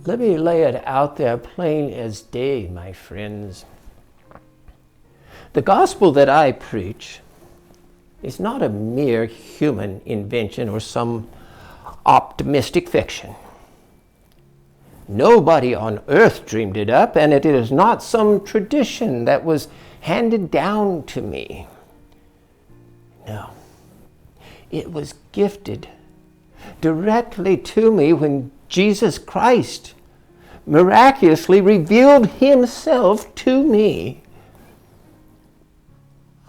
Let me lay it out there plain as day, my friends. The gospel that I preach is not a mere human invention or some optimistic fiction. Nobody on earth dreamed it up, and it is not some tradition that was handed down to me. No, it was gifted directly to me when Jesus Christ miraculously revealed himself to me.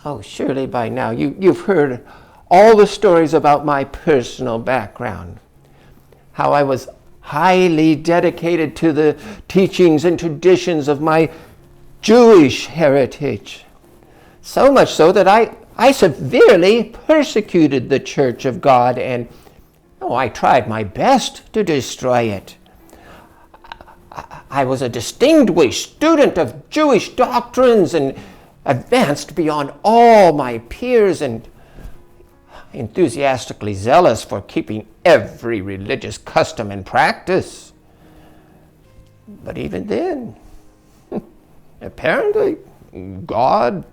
Oh, surely by now you've heard all the stories about my personal background, how I was highly dedicated to the teachings and traditions of my Jewish heritage, so much so that I severely persecuted the Church of God, and I tried my best to destroy it. I was a distinguished student of Jewish doctrines and advanced beyond all my peers and enthusiastically zealous for keeping every religious custom and practice. But even then, apparently, God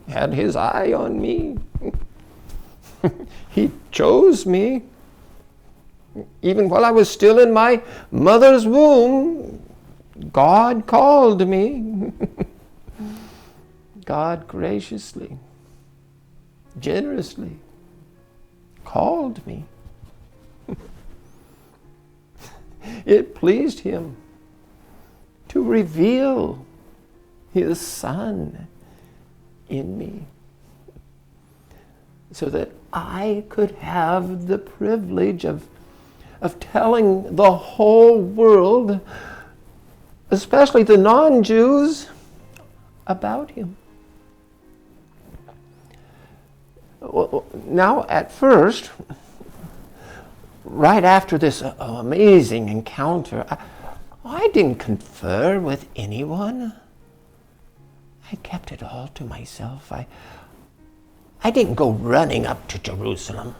had his eye on me. He chose me. Even while I was still in my mother's womb, God called me. God graciously, generously called me. It pleased him to reveal his Son in me so that I could have the privilege of telling the whole world, especially the non-Jews, about him. Now, at first, right after this amazing encounter, I didn't confer with anyone. I kept it all to myself. I didn't go running up to Jerusalem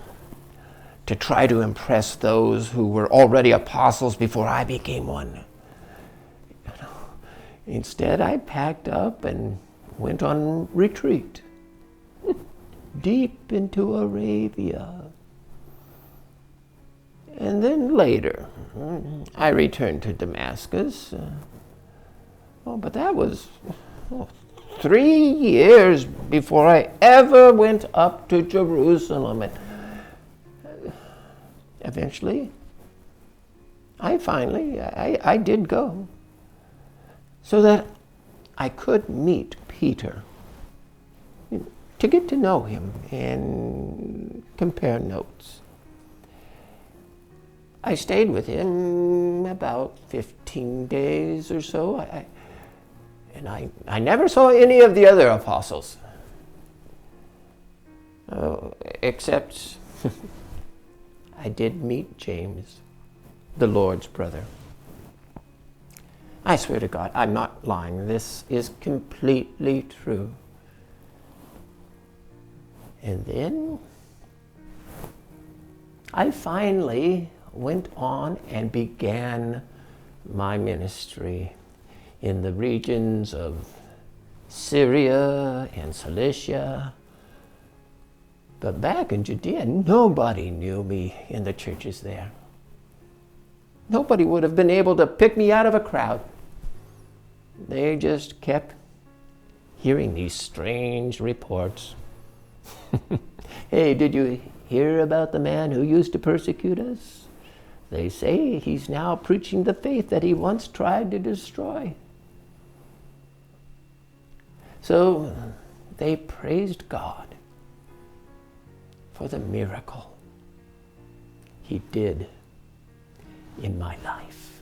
to try to impress those who were already apostles before I became one. Instead, I packed up and went on retreat deep into Arabia. And then later, I returned to Damascus. But that was 3 years before I ever went up to Jerusalem. And eventually, I did go, so that I could meet Peter, to get to know him and compare notes. I stayed with him about 15 days or so, and I never saw any of the other apostles, except I did meet James, the Lord's brother. I swear to God, I'm not lying. This is completely true. And then I finally went on and began my ministry in the regions of Syria and Cilicia. But back in Judea, nobody knew me in the churches there. Nobody would have been able to pick me out of a crowd. They just kept hearing these strange reports. Hey, did you hear about the man who used to persecute us? They say he's now preaching the faith that he once tried to destroy. So they praised God for the miracle he did in my life.